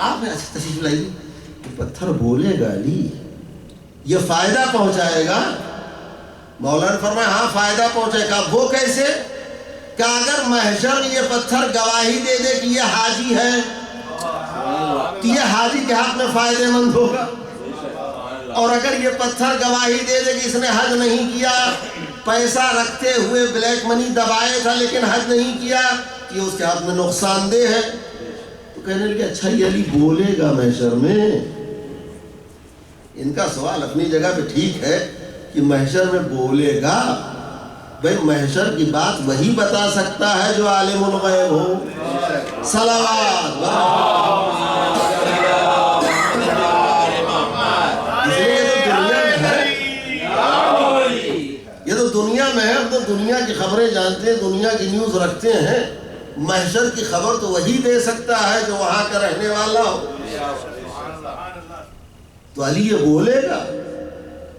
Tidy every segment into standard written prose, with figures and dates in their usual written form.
آپ نے اچھا تشریف لائی، پتھر بولے گا علی، یہ فائدہ پہنچائے گا؟ مولا نے فرمایا ہاں فائدہ پہنچائے گا۔ وہ کیسے؟ کہ اگر محشر میں یہ پتھر گواہی دے دے کہ یہ حاجی ہے تو یہ حاجی کے حق میں فائدہ مند ہوگا، اور اگر یہ پتھر گواہی دے دے کہ اس نے حج نہیں کیا، پیسہ رکھتے ہوئے بلیک منی دبائے تھا لیکن حج نہیں کیا، یہ اس کے حق میں نقصان دہ ہے۔ تو کہنے لگے اچھا یہ علی بولے گا محشر میں؟ ان کا سوال اپنی جگہ پہ ٹھیک ہے کہ محشر میں بولے گا، بھئی محشر کی بات وہی بتا سکتا ہے جو عالم الغیب ہو۔ صلوات یہ تو دنیا میں ہے، ہم تو دنیا کی خبریں جانتے ہیں، دنیا کی نیوز رکھتے ہیں، محشر کی خبر تو وہی دے سکتا ہے جو وہاں کا رہنے والا ہو۔ تو علی یہ بولے گا،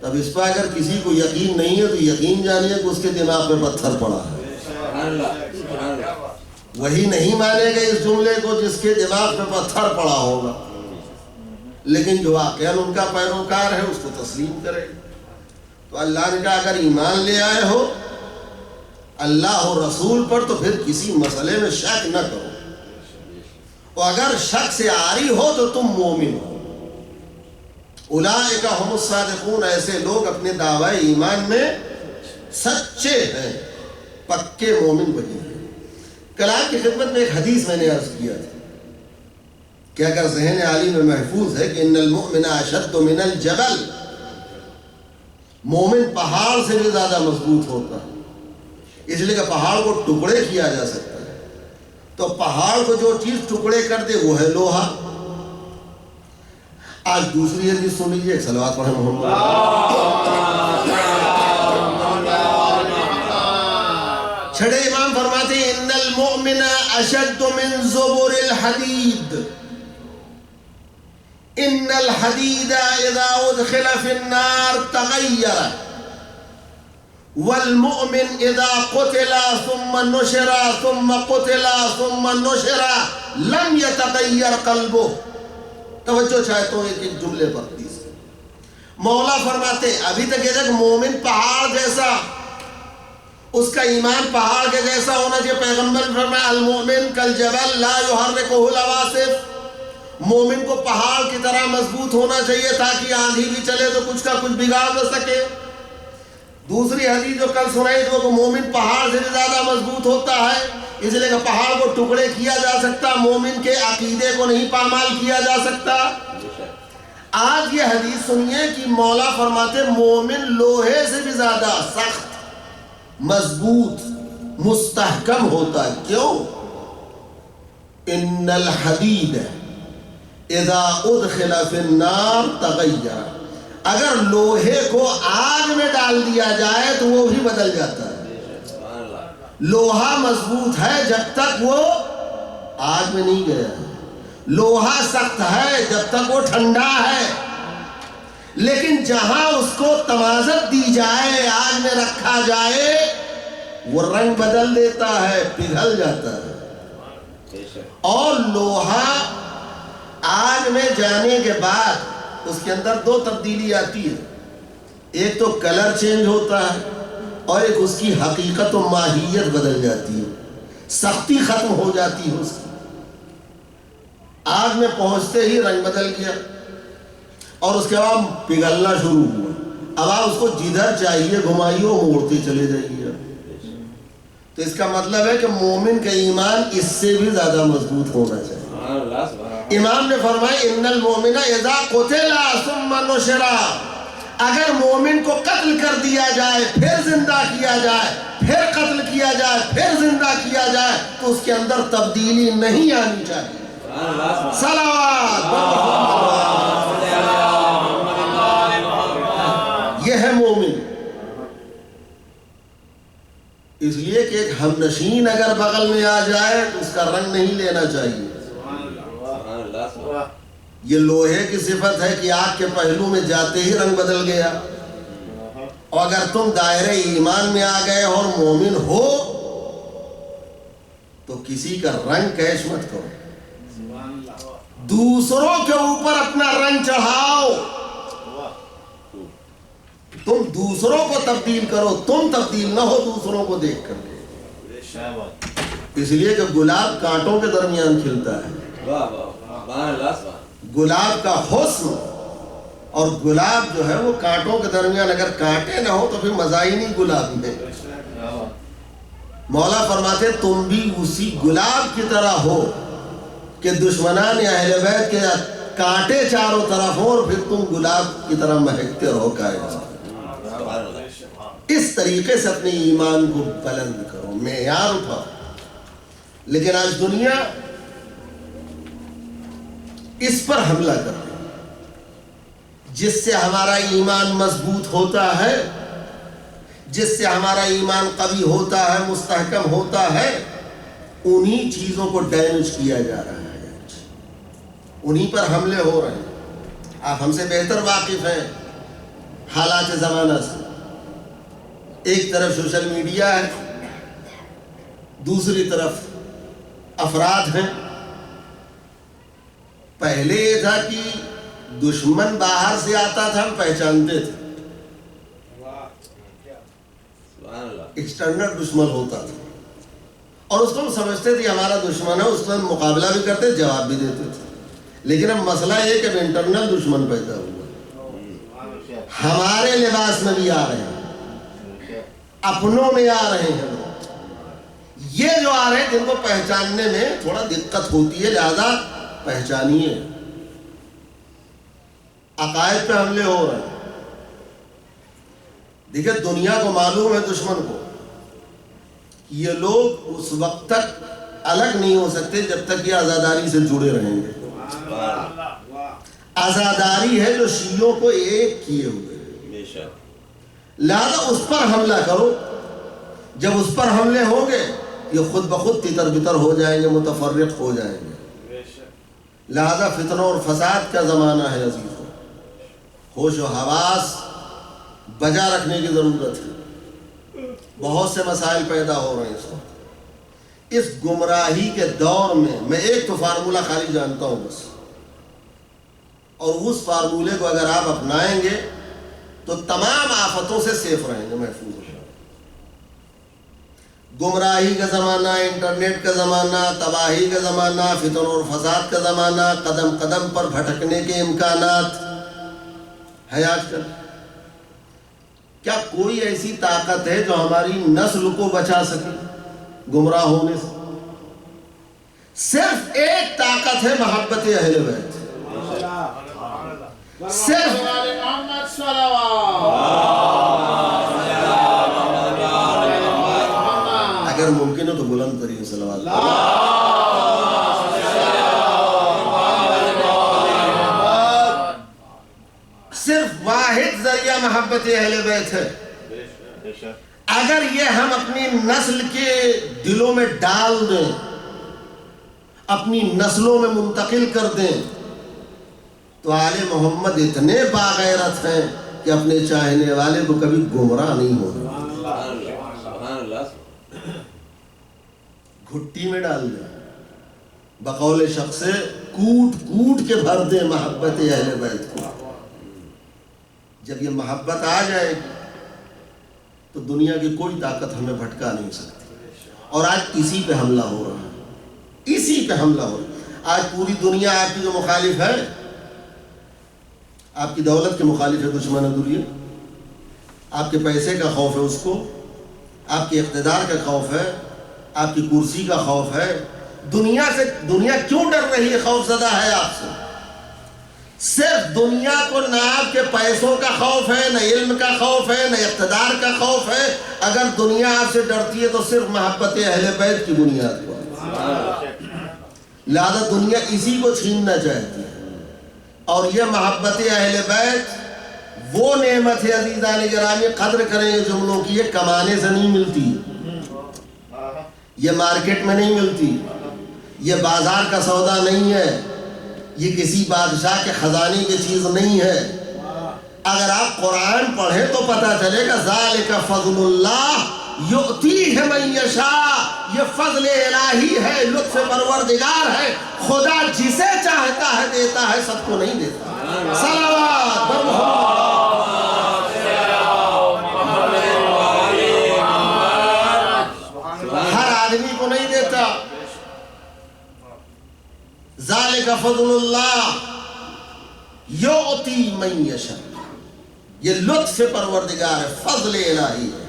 تب اس پر اگر کسی کو یقین نہیں ہے تو یقین جانیے کہ اس کے دماغ پہ پتھر پڑا ہے۔ وہی نہیں مانے گا اس جملے کو جس کے دماغ پہ پتھر پڑا ہوگا، لیکن جو واقعاً ان کا پیروکار ہے اس کو تسلیم کرے۔ تو اللہ نے کہا اگر ایمان لے آئے ہو اللہ و رسول پر تو پھر کسی مسئلے میں شک نہ کرو، اور اگر شک سے عاری ہو تو تم مومن ہو۔ اولئک ہم الصادقون، ایسے لوگ اپنے دعوی ایمان میں سچے ہیں، پکے مومن وہی ہیں۔ کلام کی خدمت میں ایک حدیث میں نے عرض کیا تھا کہ اگر ذہن عالی میں محفوظ ہے کہ ان المؤمن اشد من الجبل، مومن پہاڑ سے بھی زیادہ مضبوط ہوتا ہے، اس لیے کہ پہاڑ کو ٹکڑے کیا جا سکتا ہے، تو پہاڑ کو جو چیز ٹکڑے کر دے وہ ہے لوہا۔ آج دوسری حدیث سن لیجیے، ایک صلوات پڑھیں محمد۔ چھڑے امام فرماتے ہیں ان المؤمن اشد من زبر الحدید، ان الحدید اذا ادخل في النار تغیر، والمؤمن اذا قتل ثم نشر ثم قتل ثم نشر لم يتغیر قلبه۔ توجہ چاہتا ہوں ایک جملے پر پلیز۔ مولا فرماتے ابھی تک یہ تک مومن پہاڑ جیسا، اس کا ایمان پہاڑ کے جیسا ہونا چاہیے۔ پیغمبر فرمایا المؤمن کالجبل لا يحركه العواصف، مومن کو پہاڑ کی طرح مضبوط ہونا چاہیے تاکہ آندھی بھی چلے تو کچھ کا کچھ بگاڑ نہ سکے۔ دوسری حدیث جو کل سنائی تو مومن پہاڑ سے بھی زیادہ مضبوط ہوتا ہے، اس لیے کہ پہاڑ کو ٹکڑے کیا جا سکتا، مومن کے عقیدے کو نہیں پامال کیا جا سکتا۔ آج یہ حدیث سنیے کہ مولا فرماتے مومن لوہے سے بھی زیادہ سخت، مضبوط، مستحکم ہوتا ہے۔ کیوں؟ ان الحدید اذا ادخل فی النار تغیر، اگر لوہے کو آگ میں ڈال دیا جائے تو وہ بھی بدل جاتا ہے۔ لوہا مضبوط ہے جب تک وہ آگ میں نہیں گیا، لوہا سخت ہے جب تک وہ ٹھنڈا ہے، لیکن جہاں اس کو تمازت دی جائے، آگ میں رکھا جائے، وہ رنگ بدل دیتا ہے، پگھل جاتا ہے۔ اور لوہا آگ میں جانے کے بعد اس کے اندر دو تبدیلی آتی ہے، ایک تو کلر چینج ہوتا ہے اور ایک اس کی حقیقت و ماہیت بدل جاتی ہے، سختی ختم ہو جاتی ہے اس کی۔ آگ میں پہنچتے ہی رنگ بدل گیا اور اس کے بعد پگھلنا شروع ہوا، اب آپ اس کو جدھر چاہیے گھمائیے موڑتے چلے جائیے۔ تو اس کا مطلب ہے کہ مومن کا ایمان اس سے بھی زیادہ مضبوط ہونا چاہیے۔ امام نے فرمایا ان المؤمن اذا قتل ثم نشر، اگر مومن کو قتل کر دیا جائے، پھر زندہ کیا جائے، پھر قتل کیا جائے، پھر زندہ کیا جائے، تو اس کے اندر تبدیلی نہیں آنی چاہیے۔ صلوات، یہ ہے مومن۔ اس لیے کہ ایک ہم نشین اگر بغل میں آ جائے تو اس کا رنگ نہیں لینا چاہیے۔ یہ لوہے کی صفت ہے کہ آگ کے پہلو میں جاتے ہی رنگ بدل گیا، اور اگر تم دائرے ایمان میں آ گئے اور مومن ہو تو کسی کا رنگ کیش مت کرو، دوسروں کے اوپر اپنا رنگ چڑھاؤ، تم دوسروں کو تبدیل کرو، تم تبدیل نہ ہو دوسروں کو دیکھ کر کے۔ اس لیے کہ گلاب کانٹوں کے درمیان کھلتا ہے، گلاب کا حسن اور گلاب جو ہے وہ کانٹوں کے درمیان، اگر کانٹے نہ ہو تو پھر مزہ ہی نہیں گلاب میں۔ مولا فرماتے تم بھی اسی گلاب کی طرح ہو کہ دشمنان اہل بیت کے کانٹے چاروں طرف ہوں اور پھر تم گلاب کی طرح مہکتے رہو کائنات۔ اس طریقے سے اپنے ایمان کو بلند کرو، معیار اٹھاؤ۔ لیکن آج دنیا اس پر حملہ کر رہی ہے، جس سے ہمارا ایمان مضبوط ہوتا ہے، جس سے ہمارا ایمان قوی ہوتا ہے، مستحکم ہوتا ہے، انہی چیزوں کو ڈیمیج کیا جا رہا ہے، انہی پر حملے ہو رہے ہیں۔ آپ ہم سے بہتر واقف ہیں حالات زمانہ سے۔ ایک طرف سوشل میڈیا ہے، دوسری طرف افراد ہیں۔ پہلے یہ تھا کہ دشمن باہر سے آتا تھا، ہم پہچانتے تھے، ایکسٹرنل دشمن ہوتا تھا اور اس کو ہم سمجھتے تھے ہمارا دشمن ہے، اس کا مقابلہ بھی کرتے، جواب بھی دیتے تھے۔ لیکن اب مسئلہ یہ کہ انٹرنل دشمن پیدا ہوا، ہمارے لباس میں بھی آ رہے ہیں، اپنوں میں آ رہے ہیں لوگ، یہ جو آ رہے ہیں جن کو پہچاننے میں تھوڑا دقت ہوتی ہے، لہذا پہچانیے۔ عقائد پہ حملے ہو رہے ہیں۔ دیکھیں دنیا کو معلوم ہے، دشمن کو، یہ لوگ اس وقت تک الگ نہیں ہو سکتے جب تک یہ عزاداری سے جڑے رہیں گے۔ عزاداری ہے جو شیعوں کو ایک کیے ہوئے، لہذا اس پر حملہ کرو۔ جب اس پر حملے ہوں گے یہ خود بخود تتر بتر ہو جائیں گے، متفرق ہو جائیں گے۔ لہذا فتنوں اور فساد کا زمانہ ہے عزیزوں، ہوش و حواس بجا رکھنے کی ضرورت ہے۔ بہت سے مسائل پیدا ہو رہے ہیں اس وقت، اس گمراہی کے دور میں ایک تو فارمولہ خالی جانتا ہوں بس، اور اس فارمولے کو اگر آپ اپنائیں گے تو تمام آفتوں سے سیف رہیں گے، محفوظ رہیں گے۔ گمراہی کا زمانہ، انٹرنیٹ کا زمانہ، تباہی کا زمانہ، فتن اور فساد کا زمانہ، قدم قدم پر بھٹکنے کے امکانات ہے آج کل۔ کیا کوئی ایسی طاقت ہے جو ہماری نسل کو بچا سکے گمراہ ہونے سے؟ صرف ایک طاقت ہے، محبت اہل بیت۔ صرف اگر ممکن ہو تو بلند کریے صلوات۔ صرف واحد ذریعہ محبت اہل بیت ہے۔ اگر یہ ہم اپنی نسل کے دلوں میں ڈال دیں، اپنی نسلوں میں منتقل کر دیں، تو آل محمد اتنے باغیرت ہیں کہ اپنے چاہنے والے کو کبھی گمراہ نہیں ہوگا۔ گھٹی میں ڈال دیں، بقول شخص سے کوٹ کوٹ کے بھر دیں محبت اہل بیت کو۔ جب یہ محبت آ جائے گی تو دنیا کی کوئی طاقت ہمیں بھٹکا نہیں سکتی۔ اور آج اسی پہ حملہ ہو رہا ہے، اسی پہ حملہ ہو رہا ہے۔ آج پوری دنیا آپ کی جو مخالف ہے، آپ کی دولت کے مخالف ہے، دشمن ہے دنیا، آپ کے پیسے کا خوف ہے اس کو، آپ کے اقتدار کا خوف ہے، آپ کی کرسی کا خوف ہے۔ دنیا سے دنیا کیوں ڈر رہی ہے، خوف زدہ ہے آپ سے؟ صرف دنیا کو نہ آپ کے پیسوں کا خوف ہے، نہ علم کا خوف ہے، نہ اقتدار کا خوف ہے۔ اگر دنیا آپ سے ڈرتی ہے تو صرف محبت اہل بیت کی بنیاد پر۔ لہذا دنیا اسی کو چھیننا چاہتی ہے، اور یہ محبت اہل بیت وہ نعمت ہے عزیزان گرامی، قدر کریں یہ جملوں کی، یہ کمانے سے نہیں ملتی، یہ مارکیٹ میں نہیں ملتی، یہ بازار کا سودا نہیں ہے، یہ کسی بادشاہ کے خزانے کی چیز نہیں ہے۔ اگر آپ قرآن پڑھیں تو پتہ چلے گا ذالک فضل اللہ یؤتیہ من یشاء، یہ فضل الہی ہے، لطف پروردگار ہے، خدا جسے چاہتا ہے دیتا ہے، سب کو نہیں دیتا۔ صلوات بر محمد، ہر آدمی کو نہیں دیتا۔ ذالک فضل اللہ یؤتی من یشاء، یہ لطف پروردگار ہے، فضل الہی ہے۔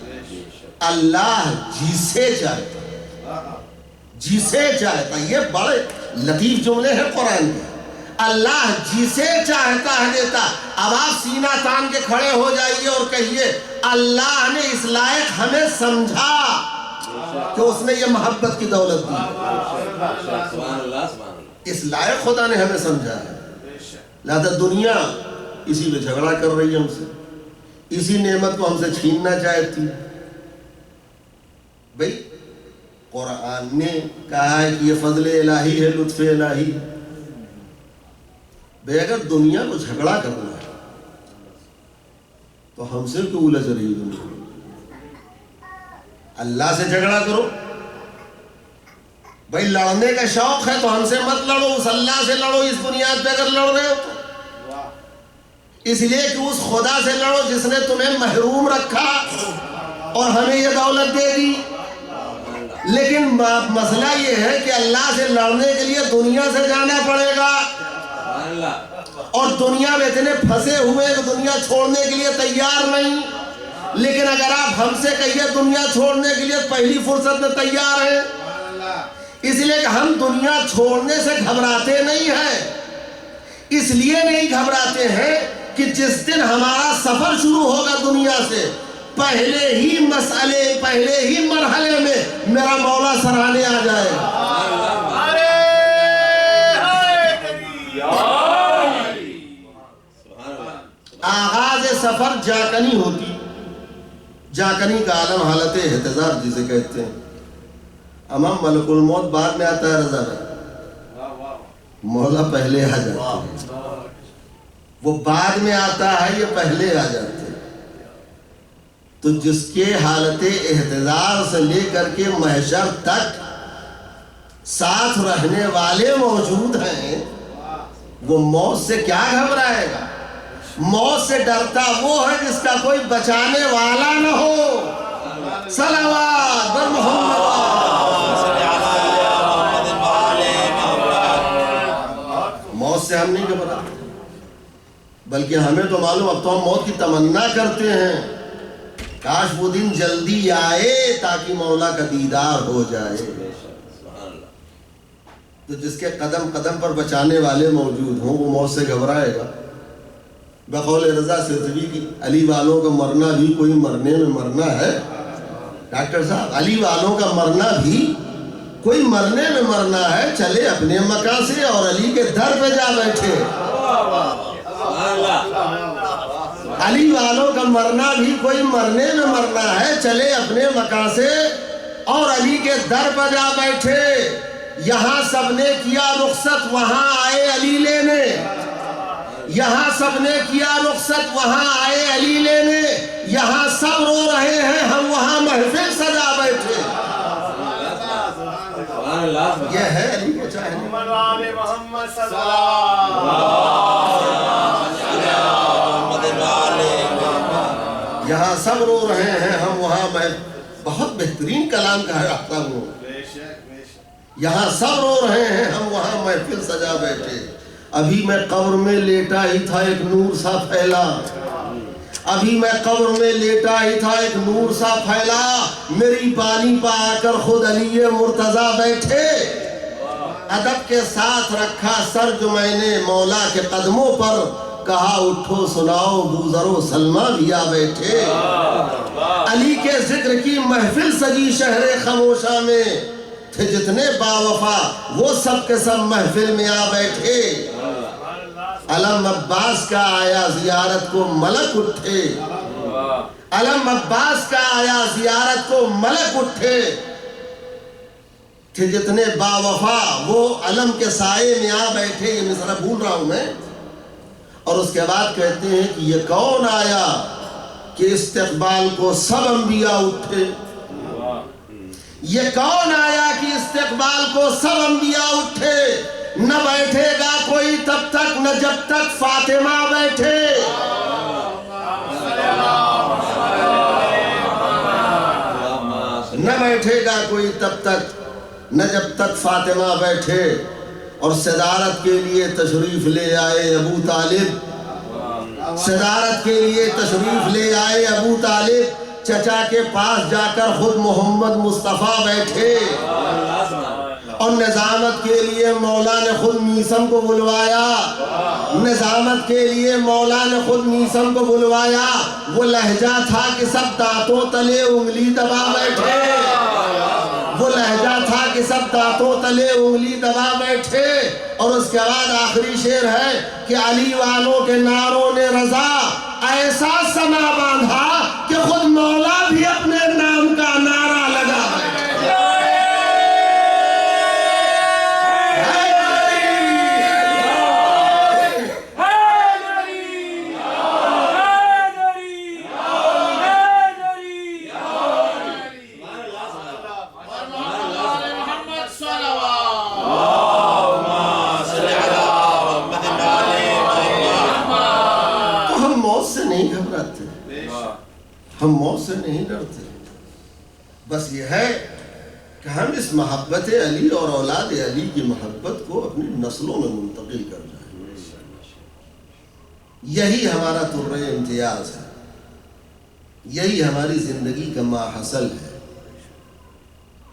اللہ جسے چاہتا ہے، جسے چاہتا ہے، یہ بڑے لطیف جملے ہیں قرآن کے۔ اللہ جسے چاہتا ہے دیتا۔ اب آپ سینہ تان کے کھڑے ہو جائیے اور کہیے اللہ نے اس لائق ہمیں سمجھا کہ اس نے یہ محبت کی دولت دی، اس لائق خدا نے ہمیں سمجھا ہے۔ لہذا دنیا اسی پہ جھگڑا کر رہی ہے ہم سے، اسی نعمت کو ہم سے چھیننا چاہتی ہے۔ بھئی قرآن نے کہا ہے کہ یہ فضل الہی ہے، لطف الہی ہے۔ بھئی اگر دنیا کو جھگڑا کرنا ہے تو ہم سے کیوں الجھ رہی ہے دنیا؟ اللہ سے جھگڑا کرو۔ بھئی لڑنے کا شوق ہے تو ہم سے مت لڑو، اس اللہ سے لڑو اس بنیاد پہ اگر لڑ رہے ہو تو۔ اس لیے کہ اس خدا سے لڑو جس نے تمہیں محروم رکھا اور ہمیں یہ دولت دے دی۔ لیکن مسئلہ یہ ہے کہ اللہ سے لڑنے کے لیے دنیا سے جانا پڑے گا، اور دنیا میں اتنے پھنسے ہوئے کہ دنیا چھوڑنے کے لیے تیار نہیں۔ لیکن اگر آپ ہم سے کہیے دنیا چھوڑنے کے لیے پہلی فرصت میں تیار ہیں، اس لیے کہ ہم دنیا چھوڑنے سے گھبراتے نہیں ہیں۔ اس لیے نہیں گھبراتے ہیں کہ جس دن ہمارا سفر شروع ہوگا دنیا سے، پہلے ہی مرحلے میں میرا مولا سراہنے آ جائے گا۔ آغاز سفر جاکنی ہوتی، جاکنی کا عالم حالت احتضار جسے کہتے ہیں۔ امام ملک الموت بعد میں آتا ہے رضا بھائی، مولا پہلے آ جاتا ہے۔ وہ بعد میں آتا ہے، یہ پہلے آ جاتے ہیں۔ تو جس کے حالت احتضار سے لے کر کے محشر تک ساتھ رہنے والے موجود ہیں، وہ موت سے کیا گھبرائے گا؟ موت سے ڈرتا وہ ہے جس کا کوئی بچانے والا نہ ہو۔ صلوات بر محمد۔ موت سے ہم نہیں گھبراتے، بلکہ ہمیں تو معلوم، اب تو ہم موت کی تمنا کرتے ہیں، کاش وہ دن جلدی آئے تاکہ مولا کا دیدار ہو جائے۔ تو جس کے قدم قدم پر بچانے والے موجود ہوں وہ موت سے گھبرائے گا؟ بقول رضا سرزوی کی، علی والوں کا مرنا بھی کوئی مرنے میں مرنا ہے۔ ڈاکٹر صاحب، علی والوں کا مرنا بھی کوئی مرنے میں مرنا ہے، چلے اپنے مکان سے اور علی کے در پہ جا بیٹھے۔ علی والوں کا مرنا بھی کوئی مرنے میں مرنا ہے، چلے اپنے مکان سے اور علی کے در پہ جا بیٹھے۔ یہاں سب نے کیا رخصت، وہاں آئے علی لینے۔ یہاں سب نے کیا رخصت، وہاں آئے علی لینے۔ یہاں سب رو رہے ہیں، ہم وہاں محفل سجا بیٹھے۔ یہ ہے علی کو چاہنے۔ یہاں سب رو رہے ہیں، ہم وہاں بہت بہترین کلام کہا رکھتا ہوں۔ یہاں سب رو رہے ہیں، ہم وہاں محفل سجا بیٹھے۔ ابھی میں قبر میں لیٹا ہی تھا، ایک نور سا پھیلا۔ ابھی میں قبر میں لیٹا ہی تھا، ایک نور سا پھیلا۔ میری بانی پا آ کر خود علی مرتضیٰ بیٹھے۔ ادب کے ساتھ رکھا سر جو میں نے مولا کے قدموں پر، کہا اٹھو سناؤ بوذر و سلمہ بھی آ بیٹھے۔ علی کے ذکر کی محفل سجی شہر خموشہ میں، تھے جتنے باوفا وہ سب کے سب محفل میں آ بیٹھے۔ علم عباس کا آیا زیارت کو ملک اٹھے۔ علم عباس کا آیا زیارت کو ملک اٹھے۔ تھے جتنے باوفا وہ علم کے سائے میں آ بیٹھے۔ یہ مصرع بھول رہا ہوں میں۔ اور اس کے بعد کہتے ہیں کہ یہ کون آیا کہ استقبال کو سب انبیاء اٹھے۔ یہ کون آیا کہ استقبال کو سب انبیاء اٹھے؟ نہ بیٹھے گا کوئی تب تک نہ جب تک فاطمہ بیٹھے۔ نہ بیٹھے گا کوئی تب تک نہ جب تک فاطمہ بیٹھے۔ اور صدارت کے لیے تشریف لے آئے ابو طالب، صدارت کے لیے تشریف لے آئے ابو طالب، چچا کے پاس جا کر خود محمد مصطفیٰ بیٹھے۔ اور نظامت کے لیے مولا نے خود میثم کو بلوایا، نظامت کے لیے مولا نے خود میثم کو بلوایا۔ وہ لہجہ تھا کہ سب دانتوں تلے انگلی دبا بیٹھے، وہ لہجہ تھا کہ سب دانتوں تلے انگلی دبا بیٹھے۔ اور اس کے بعد آخری شعر ہے کہ علی والوں کے نعروں نے رضا ایسا سما باندھا کہ خود مولا بھی اپنے نام کا نعرہ لگا بیٹھے۔ ہم موت سے نہیں ڈرتے، بس یہ ہے کہ ہم اس محبت علی اور اولاد علی کی محبت کو اپنی نسلوں میں منتقل کر جائیں۔ یہی ہمارا طر امتیاز ہے، یہی ہماری زندگی کا ماحصل ہے۔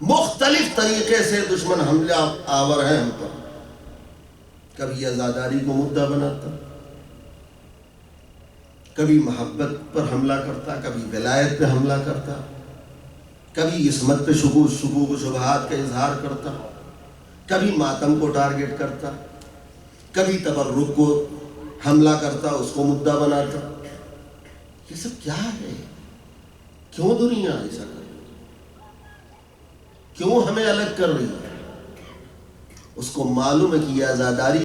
مختلف طریقے سے دشمن حملہ آور ہے ہم پر، کبھی عزاداری کو مدعا بناتا، کبھی محبت پر حملہ کرتا، کبھی ولایت پہ حملہ کرتا، کبھی عصمت پہ شکوک و شبہات کا اظہار کرتا، کبھی ماتم کو ٹارگٹ کرتا، کبھی تبرک کو حملہ کرتا، اس کو مدعا بناتا۔ یہ سب کیا ہے؟ کیوں دنیا ایسا کر رہی ہے؟ کیوں ہمیں الگ کر رہی ہے؟ اس کو معلوم ہے کہ یہ عزاداری